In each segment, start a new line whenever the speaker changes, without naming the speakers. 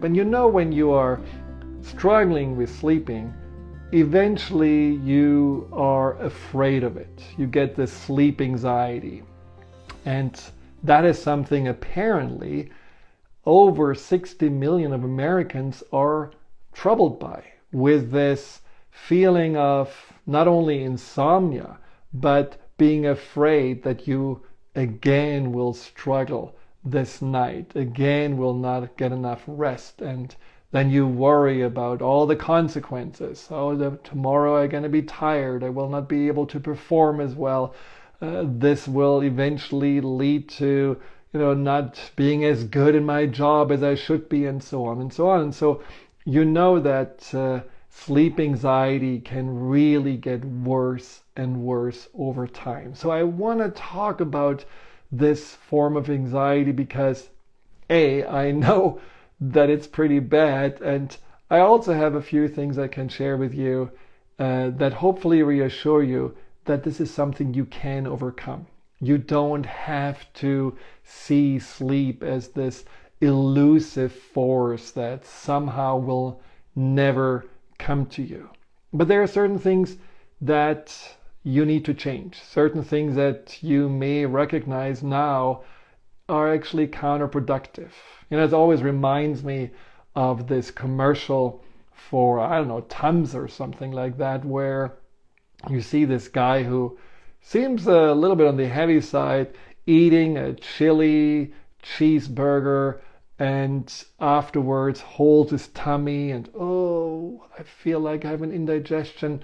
And you know, when you are struggling with sleeping, eventually you are afraid of it. You get this sleep anxiety. And that is something apparently over 60 million of Americans are troubled by, with this feeling of not only insomnia, but being afraid that you again will struggle this night, again will not get enough rest, and then you worry about all the consequences. Oh, tomorrow I'm going to be tired, I will not be able to perform as well. This will eventually lead to, not being as good in my job as I should be, and so on and so on. And so you know that sleep anxiety can really get worse and worse over time. So I want to talk about this form of anxiety because I know that it's pretty bad, and I also have a few things I can share with you that hopefully reassure you that this is something you can overcome. You don't have to see sleep as this elusive force that somehow will never come to you. But there are certain things that you need to change. Certain things that you may recognize now are actually counterproductive. It always reminds me of this commercial for, I don't know, Tums or something like that, where you see this guy who seems a little bit on the heavy side, eating a chili cheeseburger, and afterwards holds his tummy and, oh, I feel like I have an indigestion.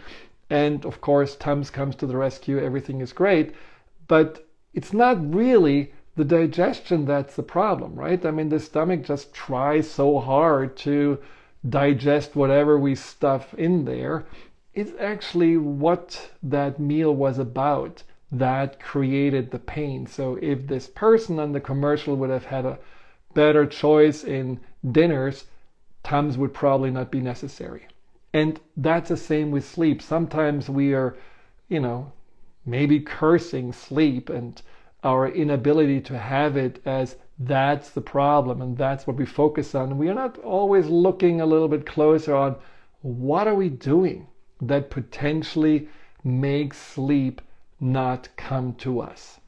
And of course, Tums comes to the rescue, everything is great. But it's not really the digestion that's the problem, right? I mean, the stomach just tries so hard to digest whatever we stuff in there. It's actually what that meal was about that created the pain. So if this person on the commercial would have had a better choice in dinners, Tums would probably not be necessary. And that's the same with sleep. Sometimes we are, maybe cursing sleep and our inability to have it as that's the problem and that's what we focus on. We are not always looking a little bit closer on what are we doing that potentially makes sleep not come to us.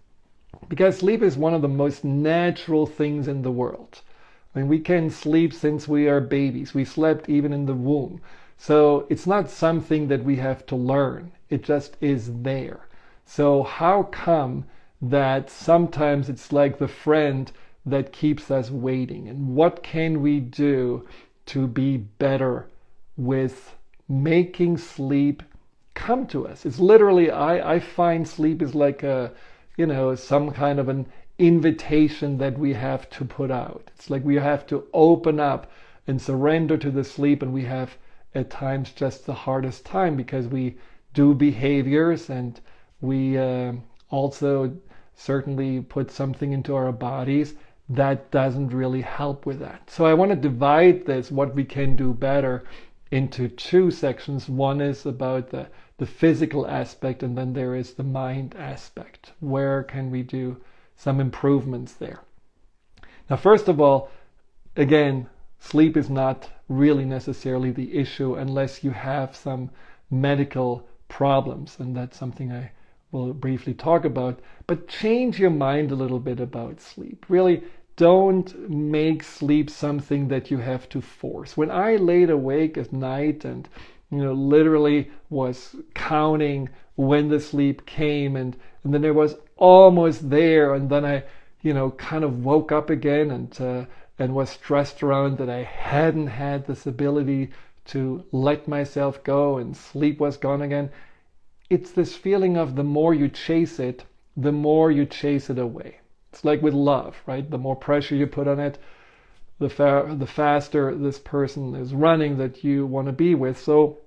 Because sleep is one of the most natural things in the world. I mean, we can sleep since we are babies. We slept even in the womb. So it's not something that we have to learn. It just is there. So how come that sometimes it's like the friend that keeps us waiting? And what can we do to be better with making sleep come to us? It's literally, I find sleep is like some kind of an invitation that we have to put out. It's like we have to open up and surrender to the sleep, and we have at times just the hardest time because we do behaviors and we also certainly put something into our bodies that doesn't really help with that. So I want to divide this, what we can do better, into two sections. One is about the physical aspect, and then there is the mind aspect. Where can we do some improvements there? Now, first of all, again, sleep is not really necessarily the issue unless you have some medical problems, and that's something I will briefly talk about. But change your mind a little bit about sleep. Really, don't make sleep something that you have to force. When I laid awake at night and literally was counting when the sleep came, and then it was almost there, and then I kind of woke up again and was stressed around that I hadn't had this ability to let myself go, and sleep was gone again. It's this feeling of the more you chase it, the more you chase it away. It's like with love, right? The more pressure you put on it, the faster this person is running that you want to be with. So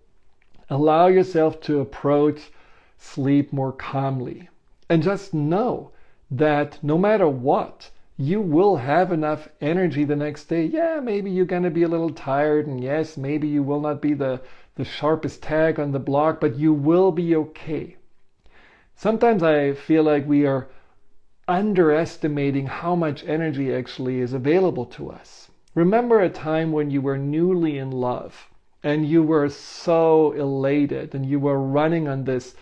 allow yourself to approach sleep more calmly. And just know that no matter what, you will have enough energy the next day. Yeah, maybe you're going to be a little tired, and yes, maybe you will not be the sharpest tag on the block, but you will be okay. Sometimes I feel like we are underestimating how much energy actually is available to us. Remember a time when you were newly in love and you were so elated and you were running on this,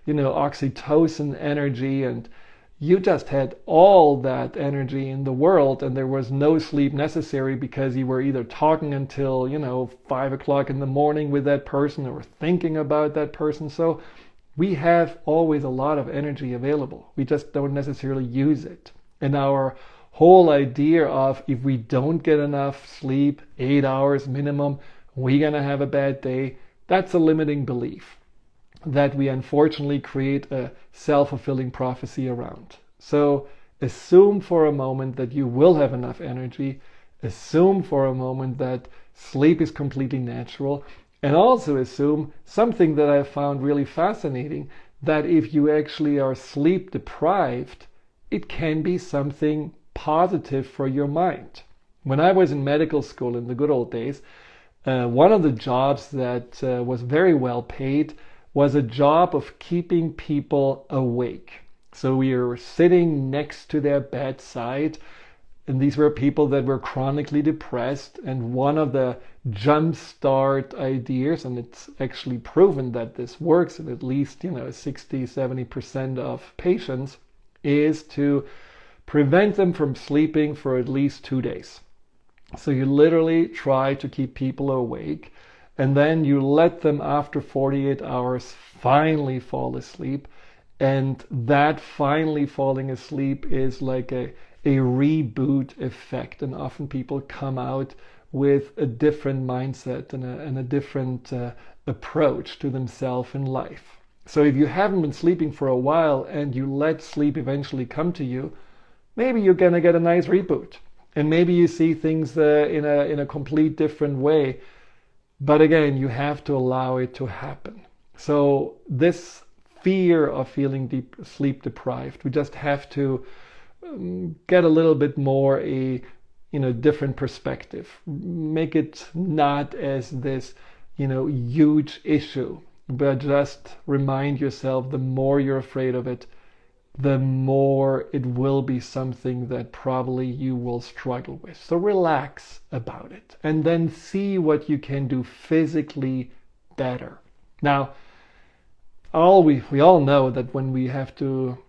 oxytocin energy, and you just had all that energy in the world, and there was no sleep necessary because you were either talking until 5 o'clock in the morning with that person or thinking about that person. So we have always a lot of energy available. We just don't necessarily use it. And our whole idea of, if we don't get enough sleep, 8 hours minimum, we're gonna have a bad day, that's a limiting belief that we unfortunately create a self-fulfilling prophecy around. So assume for a moment that you will have enough energy. Assume for a moment that sleep is completely natural. And also assume something that I found really fascinating, that if you actually are sleep deprived, it can be something positive for your mind. When I was in medical school in the good old days, one of the jobs that was very well paid was a job of keeping people awake. So we were sitting next to their bedside, and these were people that were chronically depressed. And one of the jumpstart ideas, and it's actually proven that this works in at least 60-70% of patients, is to prevent them from sleeping for at least 2 days. So you literally try to keep people awake, and then you let them after 48 hours finally fall asleep. And that finally falling asleep is like a reboot effect. And often people come out with a different mindset and a different approach to themselves in life. So if you haven't been sleeping for a while and you let sleep eventually come to you, maybe you're gonna get a nice reboot. And maybe you see things in a complete different way. But again, you have to allow it to happen. So this fear of feeling sleep deprived, we just have to get a little bit more a different perspective. Make it not as this huge issue, but just remind yourself, the more you're afraid of it, the more it will be something that probably you will struggle with. So relax about it and then see what you can do physically better. Now, we all know that when we have to,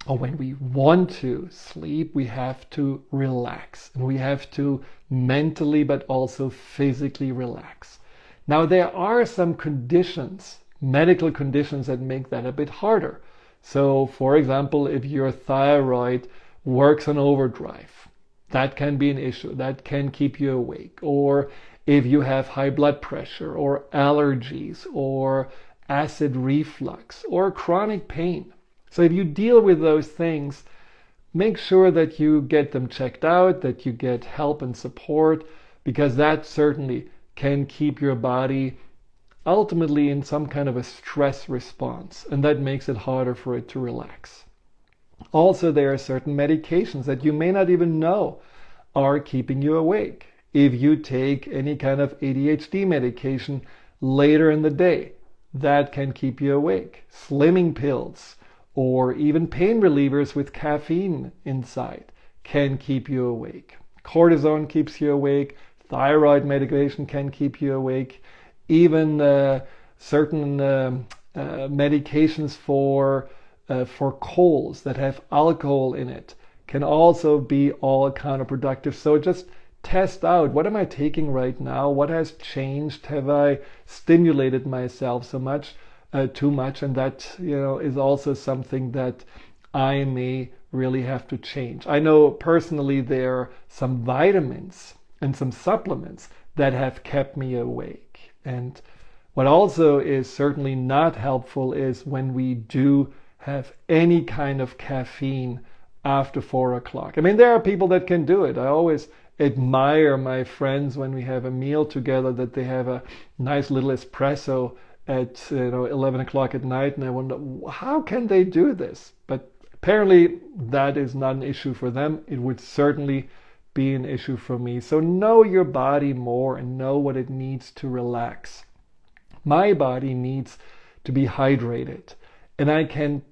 or when we want to sleep, we have to relax, and we have to mentally but also physically relax. Now, there are some conditions, medical conditions, that make that a bit harder. So, for example, if your thyroid works on overdrive, that can be an issue. That can keep you awake. Or if you have high blood pressure or allergies or acid reflux or chronic pain. So if you deal with those things, make sure that you get them checked out, that you get help and support, because that certainly can keep your body ultimately in some kind of a stress response, and that makes it harder for it to relax. Also, there are certain medications that you may not even know are keeping you awake. If you take any kind of ADHD medication later in the day, that can keep you awake. Slimming pills or even pain relievers with caffeine inside can keep you awake. Cortisone keeps you awake. Thyroid medication can keep you awake. Even certain medications for colds that have alcohol in it can also be all counterproductive. So just test out, what am I taking right now? What has changed? Have I stimulated myself so much, too much? And that is also something that I may really have to change. I know personally there are some vitamins and some supplements that have kept me awake. And what also is certainly not helpful is when we do have any kind of caffeine after 4 o'clock. I mean, there are people that can do it. I always admire my friends when we have a meal together, that they have a nice little espresso at 11 o'clock at night, and I wonder, how can they do this? But apparently that is not an issue for them. It would certainly be an issue for me. So know your body more and know what it needs to relax. My body needs to be hydrated, and I can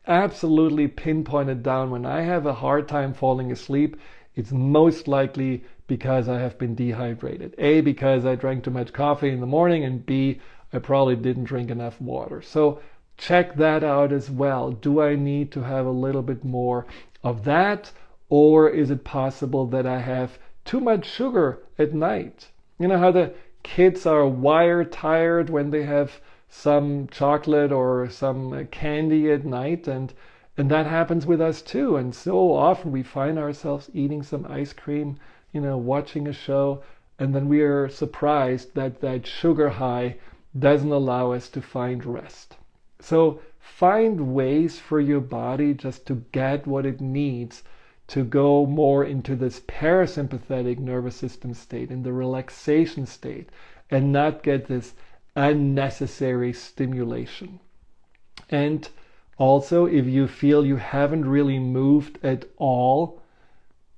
absolutely pinpoint it down. When I have a hard time falling asleep, it's most likely because I have been dehydrated. A, because I drank too much coffee in the morning, and B, I probably didn't drink enough water. So check that out as well. Do I need to have a little bit more of that? Or is it possible that I have too much sugar at night? You know how the kids are wired tired when they have some chocolate or some candy at night, and that happens with us too. And so often we find ourselves eating some ice cream, watching a show, and then we are surprised that that sugar high doesn't allow us to find rest. So find ways for your body just to get what it needs to go more into this parasympathetic nervous system state, in the relaxation state, and not get this unnecessary stimulation. And also, if you feel you haven't really moved at all,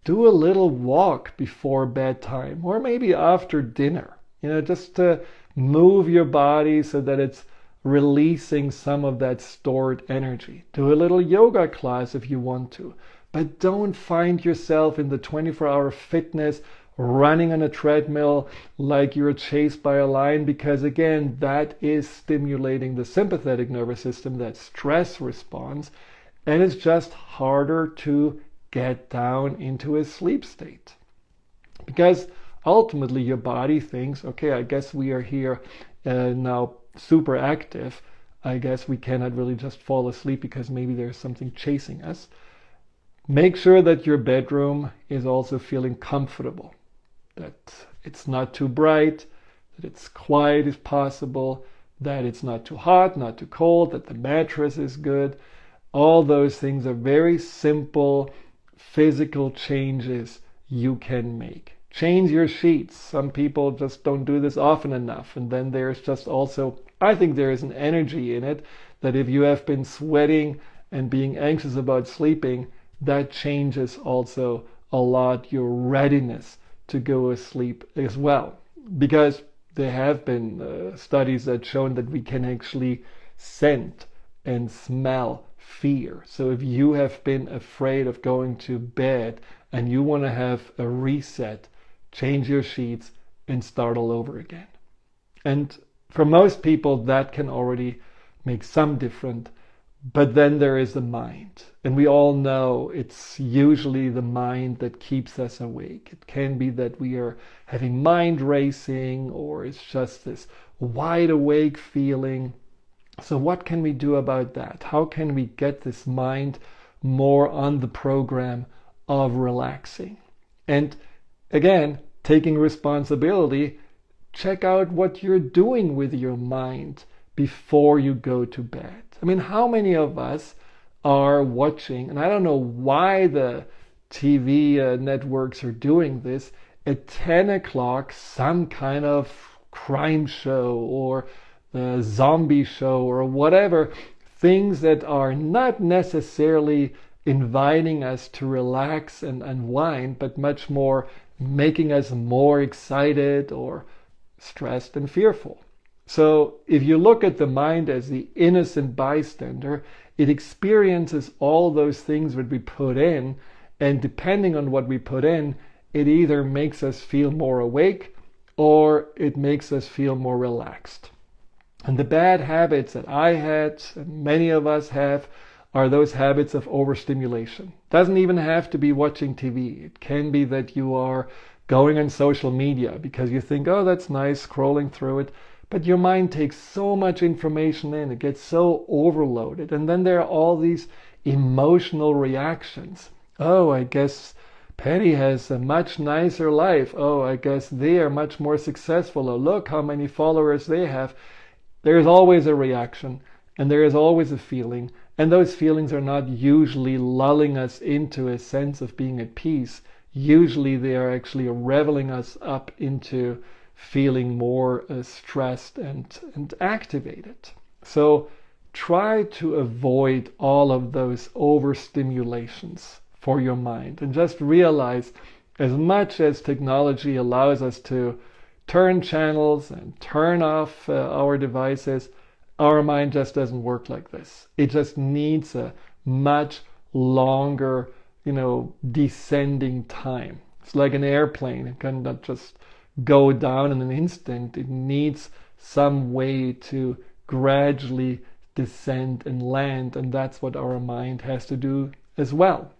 do a little walk before bedtime or maybe after dinner, just to move your body so that it's releasing some of that stored energy. Do a little yoga class if you want to, but don't find yourself in the 24-hour fitness running on a treadmill like you're chased by a lion, because again, that is stimulating the sympathetic nervous system, that stress response, and it's just harder to get down into a sleep state. Because ultimately your body thinks, okay, I guess we are here now super active. I guess we cannot really just fall asleep because maybe there's something chasing us. Make sure that your bedroom is also feeling comfortable, that it's not too bright, that it's quiet if possible, that it's not too hot, not too cold, that the mattress is good. All those things are very simple physical changes you can make. Change your sheets. Some people just don't do this often enough. And then there's just also, I think there is an energy in it that if you have been sweating and being anxious about sleeping, that changes also a lot your readiness to go asleep as well. Because there have been studies that shown that we can actually scent and smell fear. So if you have been afraid of going to bed and you want to have a reset, change your sheets and start all over again. And for most people, that can already make some difference. But then there is the mind. And we all know it's usually the mind that keeps us awake. It can be that we are having mind racing, or it's just this wide awake feeling. So what can we do about that? How can we get this mind more on the program of relaxing? And again, taking responsibility, check out what you're doing with your mind before you go to bed. I mean, how many of us are watching, and I don't know why the TV networks are doing this, at 10 o'clock, some kind of crime show or a zombie show or whatever, things that are not necessarily inviting us to relax and unwind, but much more making us more excited or stressed and fearful. So if you look at the mind as the innocent bystander, it experiences all those things that we put in, and depending on what we put in, it either makes us feel more awake or it makes us feel more relaxed. And the bad habits that I had, and many of us have, are those habits of overstimulation. Doesn't even have to be watching TV. It can be that you are going on social media because you think, oh, that's nice, scrolling through it. But your mind takes so much information in, it gets so overloaded. And then there are all these emotional reactions. Oh, I guess Patty has a much nicer life. Oh, I guess they are much more successful. Oh, look how many followers they have. There is always a reaction, and there is always a feeling. And those feelings are not usually lulling us into a sense of being at peace. Usually they are actually reveling us up into feeling more stressed and activated. So try to avoid all of those overstimulations for your mind, and just realize, as much as technology allows us to turn channels and turn off our devices, our mind just doesn't work like this. It just needs a much longer, descending time. It's like an airplane. It cannot just go down in an instant. It needs some way to gradually descend and land, and that's what our mind has to do as well.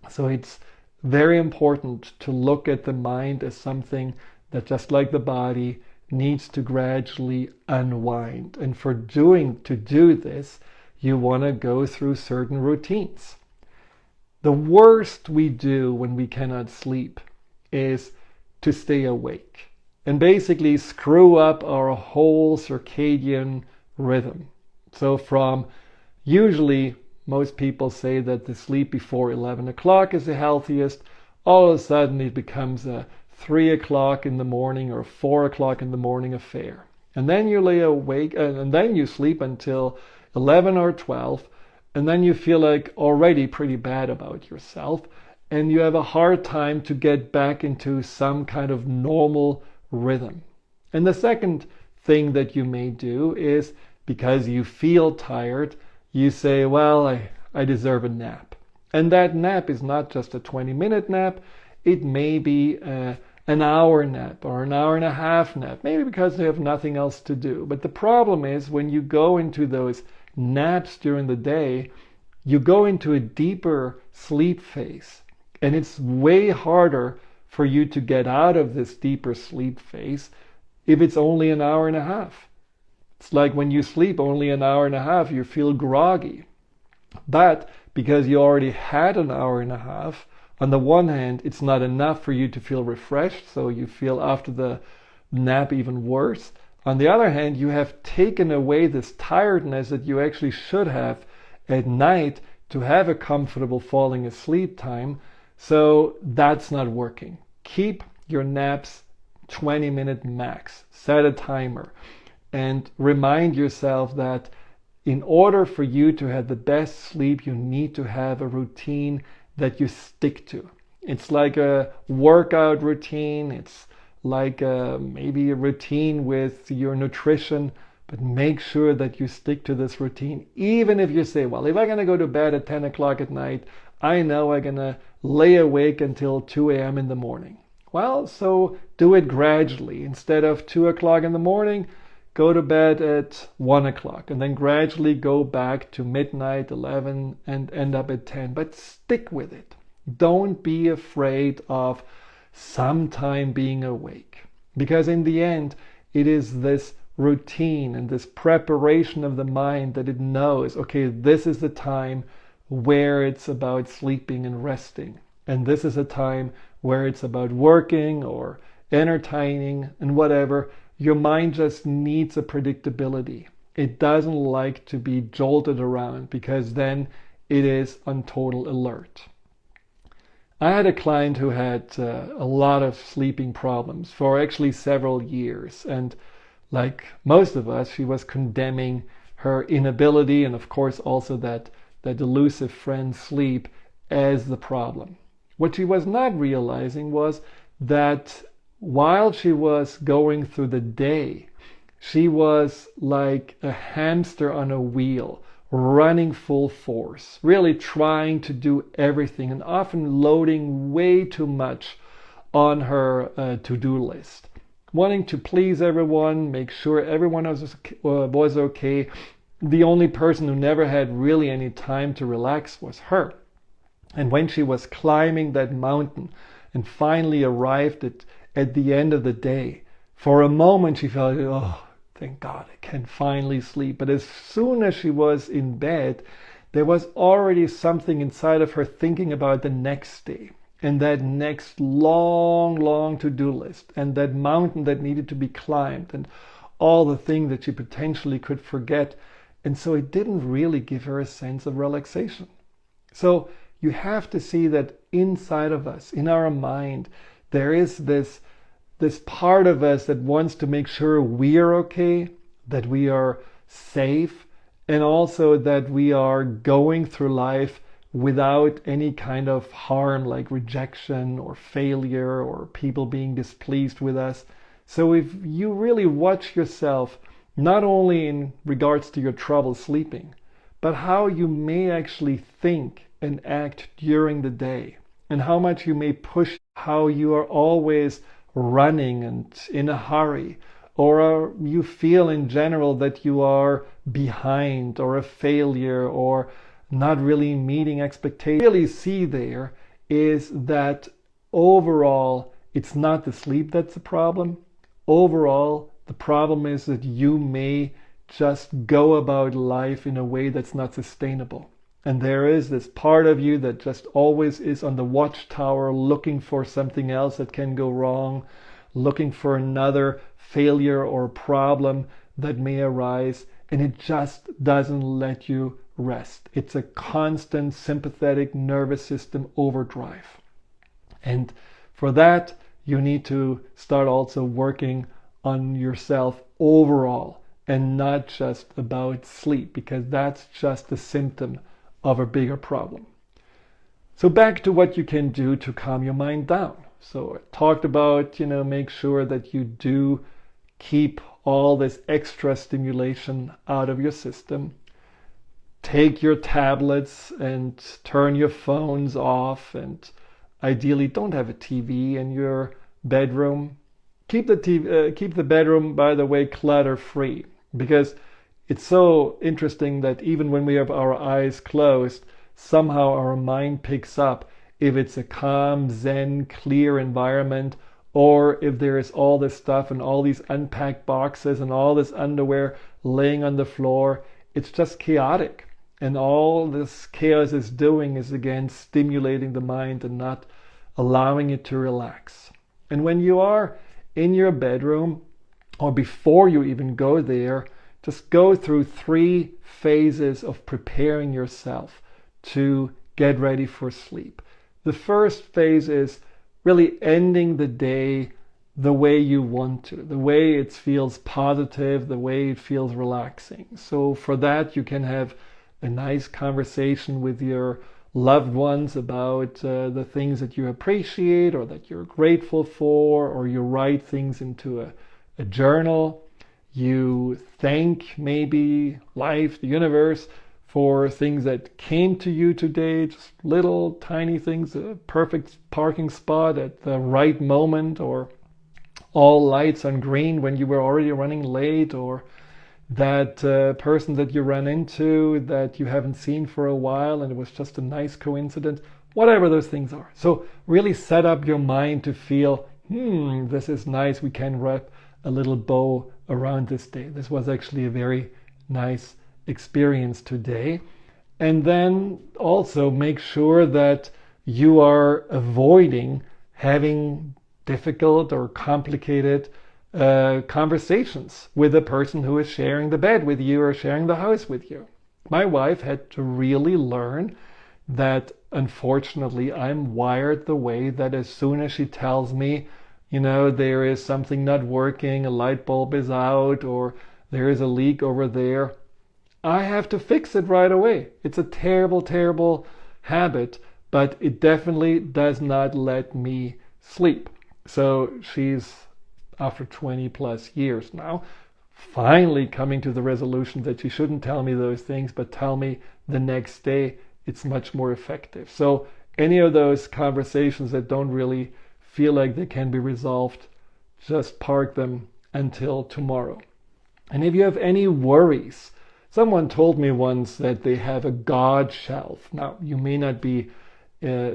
So it's very important to look at the mind as something that, just like the body, needs to gradually unwind. And to do this, you want to go through certain routines. The worst we do when we cannot sleep is to stay awake and basically screw up our whole circadian rhythm. So from usually most people say that the sleep before 11 o'clock is the healthiest. All of a sudden it becomes a 3 o'clock in the morning or 4 o'clock in the morning affair. And then you lay awake and then you sleep until 11 or 12. And then you feel like already pretty bad about yourself. And you have a hard time to get back into some kind of normal rhythm. And the second thing that you may do is, because you feel tired, you say, well, I deserve a nap. And that nap is not just a 20-minute nap. It may be an hour nap or an hour and a half nap, maybe because you have nothing else to do. But the problem is, when you go into those naps during the day, you go into a deeper sleep phase. And it's way harder for you to get out of this deeper sleep phase if it's only an hour and a half. It's like when you sleep only an hour and a half, you feel groggy. But because you already had an hour and a half, on the one hand, it's not enough for you to feel refreshed, so you feel after the nap even worse. On the other hand, you have taken away this tiredness that you actually should have at night to have a comfortable falling asleep time. So that's not working. Keep your naps 20-minute max. Set a timer and remind yourself that in order for you to have the best sleep, you need to have a routine that you stick to. It's like a workout routine. It's like maybe a routine with your nutrition, but make sure that you stick to this routine. Even if you say, well, if I'm going to go to bed at 10 o'clock at night, I know I'm going to lay awake until 2 a.m. in the morning. Well, so do it gradually. Instead of 2 o'clock in the morning, go to bed at 1 o'clock and then gradually go back to midnight, 11, and end up at 10. But stick with it. Don't be afraid of sometime being awake. Because in the end, it is this routine and this preparation of the mind that it knows, okay, this is the time where it's about sleeping and resting. And this is a time where it's about working or entertaining and whatever. Your mind just needs a predictability. It doesn't like to be jolted around because then it is on total alert. I had a client who had a lot of sleeping problems for actually several years. And like most of us, she was condemning her inability and of course also that elusive friend sleep as the problem. What she was not realizing was that while she was going through the day, she was like a hamster on a wheel, running full force, really trying to do everything and often loading way too much on her to-do list. Wanting to please everyone, make sure everyone was okay. The only person who never had really any time to relax was her. And when she was climbing that mountain and finally arrived at the end of the day, for a moment she felt, oh, thank God, I can finally sleep. But as soon as she was in bed, there was already something inside of her thinking about the next day and that next long to-do list and that mountain that needed to be climbed and all the things that she potentially could forget. And so it didn't really give her a sense of relaxation. So you have to see that inside of us, in our mind, there is this part of us that wants to make sure we're okay, that we are safe, and also that we are going through life without any kind of harm like rejection or failure or people being displeased with us. So if you really watch yourself, not only in regards to your trouble sleeping, but how you may actually think and act during the day and how much you may push how you are always running and in a hurry, or you feel in general that you are behind or a failure or not really meeting expectations. What you really see there is that overall it's not the sleep that's the problem. Overall, the problem is that you may just go about life in a way that's not sustainable. And there is this part of you that just always is on the watchtower looking for something else that can go wrong, looking for another failure or problem that may arise, and it just doesn't let you rest. It's a constant sympathetic nervous system overdrive. And for that, you need to start also working on yourself overall and not just about sleep, because that's just a symptom of a bigger problem. So back to what you can do to calm your mind down. So I talked about, make sure that you do keep all this extra stimulation out of your system. Take your tablets and turn your phones off, and ideally don't have a TV in your bedroom. Keep the bedroom, by the way, clutter-free, because it's so interesting that even when we have our eyes closed, somehow our mind picks up if it's a calm, zen, clear environment, or if there is all this stuff and all these unpacked boxes and all this underwear laying on the floor. It's just chaotic. And all this chaos is doing is, again, stimulating the mind and not allowing it to relax. And when you are in your bedroom, or before you even go there, just go through 3 phases of preparing yourself to get ready for sleep. The first phase is really ending the day the way you want to, the way it feels positive, the way it feels relaxing. So for that, you can have a nice conversation with your loved ones about the things that you appreciate or that you're grateful for, or you write things into a journal. You thank maybe life, the universe, for things that came to you today, just little tiny things, a perfect parking spot at the right moment, or all lights on green when you were already running late, or that person that you ran into that you haven't seen for a while and it was just a nice coincidence, whatever those things are. So really set up your mind to feel, this is nice, we can wrap a little bow around this day. This was actually a very nice experience today. And then also make sure that you are avoiding having difficult or complicated conversations with the person who is sharing the bed with you or sharing the house with you. My wife had to really learn that, unfortunately, I'm wired the way that as soon as she tells me, there is something not working, a light bulb is out, or there is a leak over there, I have to fix it right away. It's a terrible, terrible habit, but it definitely does not let me sleep. So she's, after 20 plus years now, finally coming to the resolution that she shouldn't tell me those things, but tell me the next day. It's much more effective. So any of those conversations that don't really feel like they can be resolved, just park them until tomorrow. And if you have any worries, someone told me once that they have a God shelf. Now, you may not be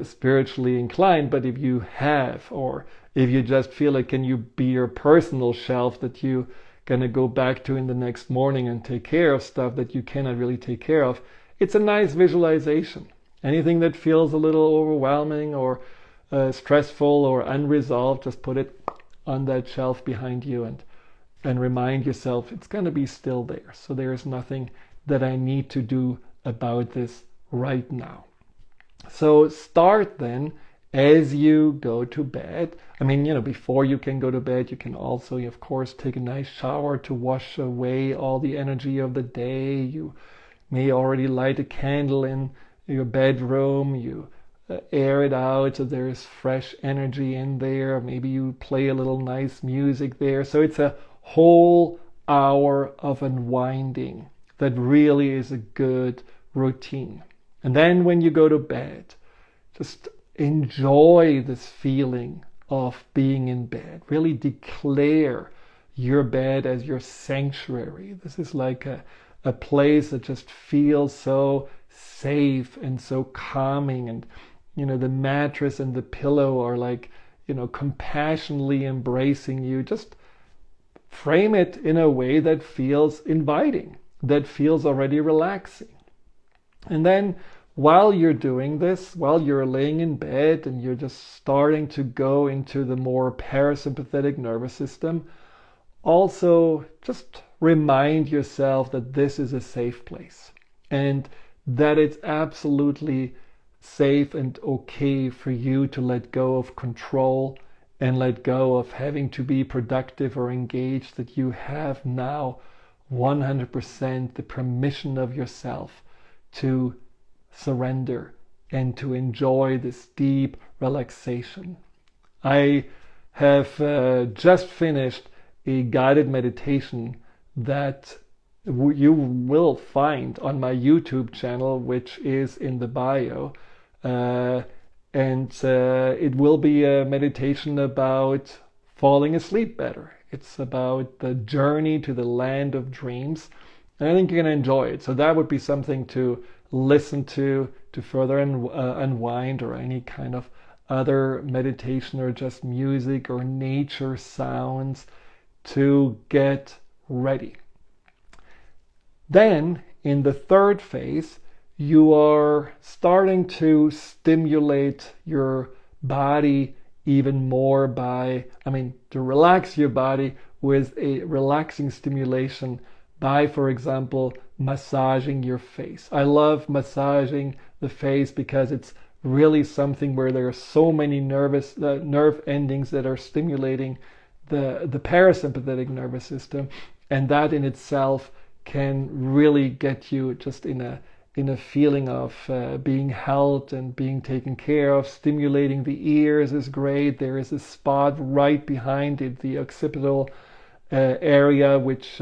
spiritually inclined, but if you have, or if you just feel like, can you be your personal shelf that you gonna go back to in the next morning and take care of stuff that you cannot really take care of, it's a nice visualization. Anything that feels a little overwhelming or stressful or unresolved, just put it on that shelf behind you and remind yourself it's going to be still there. So there is nothing that I need to do about this right now. So start then as you go to bed. Before you can go to bed, you can also, of course, take a nice shower to wash away all the energy of the day. You may already light a candle in your bedroom. You air it out so there is fresh energy in there. Maybe you play a little nice music there. So it's a whole hour of unwinding that really is a good routine. And then when you go to bed, just enjoy this feeling of being in bed. Really declare your bed as your sanctuary. This is like a place that just feels so safe and so calming, and the mattress and the pillow are like compassionately embracing you. Just frame it in a way that feels inviting, that feels already relaxing. And then while you're doing this, while you're laying in bed and you're just starting to go into the more parasympathetic nervous system, also just remind yourself that this is a safe place and that it's absolutely safe and okay for you to let go of control and let go of having to be productive or engaged, that you have now 100% the permission of yourself to surrender and to enjoy this deep relaxation. I have just finished a guided meditation that you will find on my YouTube channel, which is in the bio. And it will be a meditation about falling asleep better. It's about the journey to the land of dreams. And I think you're going to enjoy it. So that would be something to listen to further unwind, or any kind of other meditation or just music or nature sounds to get ready. Then in the third phase, you are starting to stimulate your body even more to relax your body with a relaxing stimulation by, for example, massaging your face. I love massaging the face because it's really something where there are so many nerve endings that are stimulating the parasympathetic nervous system, and that in itself can really get you just in a feeling of being held and being taken care of. Stimulating the ears is great. There is a spot right behind it, the occipital area, which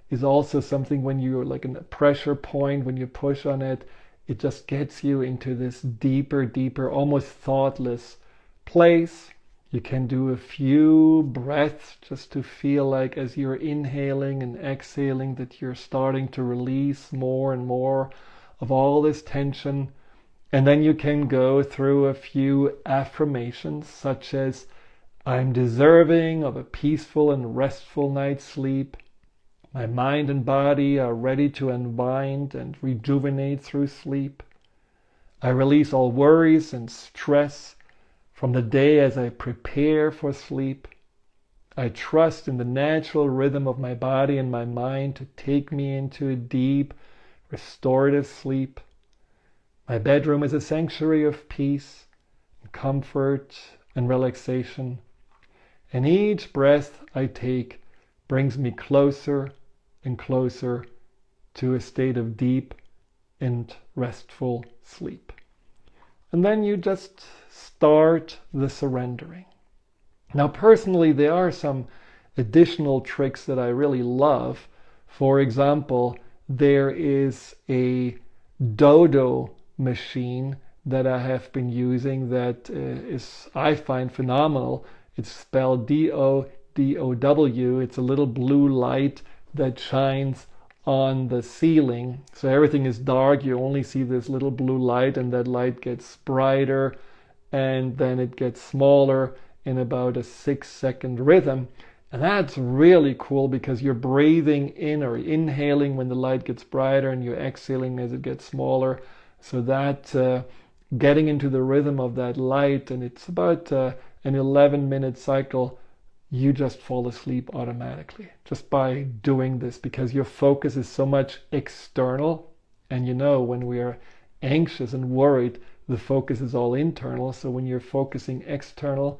is also something when you're like in a pressure point, when you push on it, it just gets you into this deeper, almost thoughtless place. You can do a few breaths just to feel like as you're inhaling and exhaling that you're starting to release more and more of all this tension. And then you can go through a few affirmations such as, I'm deserving of a peaceful and restful night's sleep. My mind and body are ready to unwind and rejuvenate through sleep. I release all worries and stress from the day as I prepare for sleep. I trust in the natural rhythm of my body and my mind to take me into a deep, restorative sleep. My bedroom is a sanctuary of peace, and comfort, and relaxation. And each breath I take brings me closer and closer to a state of deep and restful sleep. And then you just start the surrendering. Now, personally, there are some additional tricks that I really love. For example, there is a dodo machine that I have been using that I find phenomenal. It's spelled D-O-D-O-W. It's a little blue light that shines on the ceiling. So everything is dark. You only see this little blue light, and that light gets brighter and then it gets smaller in about a 6-second rhythm. And that's really cool because you're breathing in or inhaling when the light gets brighter, and you're exhaling as it gets smaller. So that getting into the rhythm of that light, and it's about an 11-minute cycle, you just fall asleep automatically just by doing this, because your focus is so much external. And when we are anxious and worried, the focus is all internal. So when you're focusing external,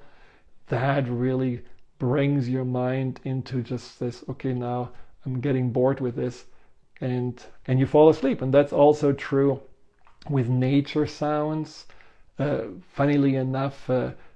that really brings your mind into just this, okay, now I'm getting bored with this, and you fall asleep. And that's also true with nature sounds. Funnily enough,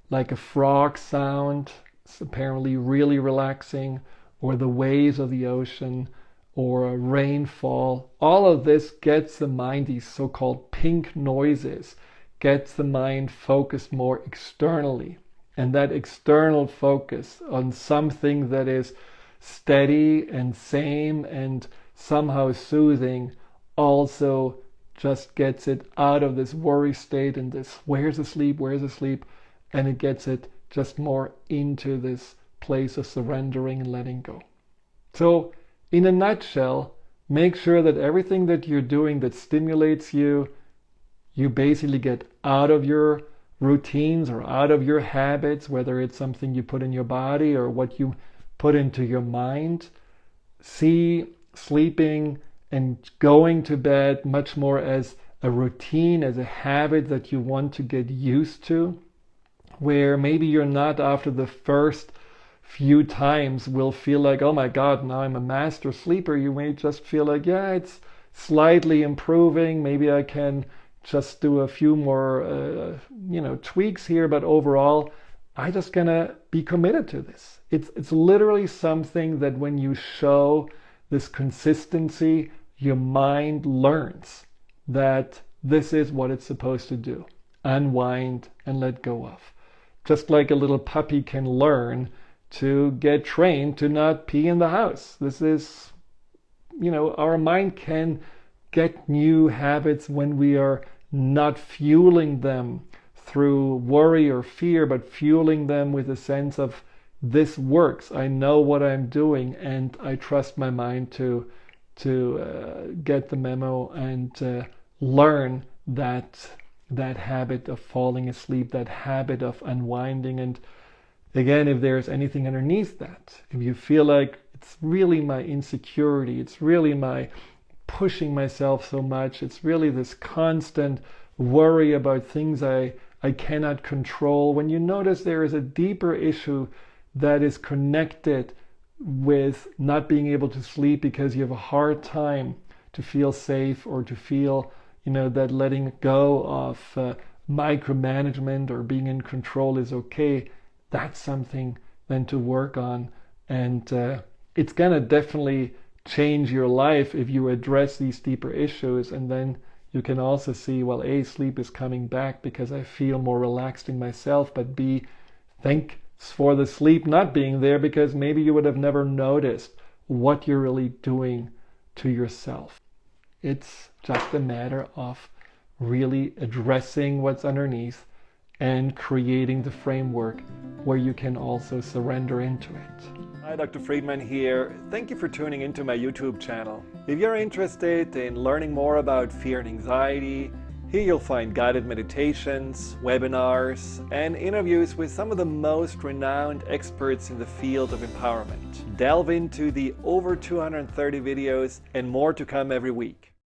like a frog sound, it's apparently really relaxing, or the waves of the ocean, or a rainfall. All of this gets the mind, these so-called pink noises gets the mind focused more externally. And that external focus on something that is steady and same and somehow soothing also just gets it out of this worry state and this where's the sleep, and it gets it just more into this place of surrendering and letting go. So in a nutshell, make sure that everything that you're doing that stimulates you, you basically get out of your routines or out of your habits, whether it's something you put in your body or what you put into your mind. See sleeping and going to bed much more as a routine, as a habit that you want to get used to, where maybe you're not after the first few times will feel like, oh my God, now I'm a master sleeper. You may just feel like, yeah, it's slightly improving. Maybe I can just do a few more, tweaks here, but overall, I'm just gonna be committed to this. It's literally something that when you show this consistency, your mind learns that this is what it's supposed to do. Unwind and let go of. Just like a little puppy can learn to get trained to not pee in the house. This is, our mind can get new habits when we are not fueling them through worry or fear, but fueling them with a sense of this works. I know what I'm doing, and I trust my mind to get the memo and learn that habit of falling asleep, that habit of unwinding. And again, if there's anything underneath that, if you feel like it's really my insecurity, it's really my pushing myself so much, it's really this constant worry about things I cannot control, when you notice there is a deeper issue that is connected with not being able to sleep because you have a hard time to feel safe or to feel, that letting go of micromanagement or being in control is okay, that's something then to work on. And it's gonna definitely change your life if you address these deeper issues. And then you can also see, well, A, sleep is coming back because I feel more relaxed in myself, but B, thanks for the sleep not being there, because maybe you would have never noticed what you're really doing to yourself. It's just a matter of really addressing what's underneath and creating the framework where you can also surrender into it. Hi, Dr. Friedemann here. Thank you for tuning into my YouTube channel. If you're interested in learning more about fear and anxiety, here you'll find guided meditations, webinars, and interviews with some of the most renowned experts in the field of empowerment. Delve into the over 230 videos and more to come every week.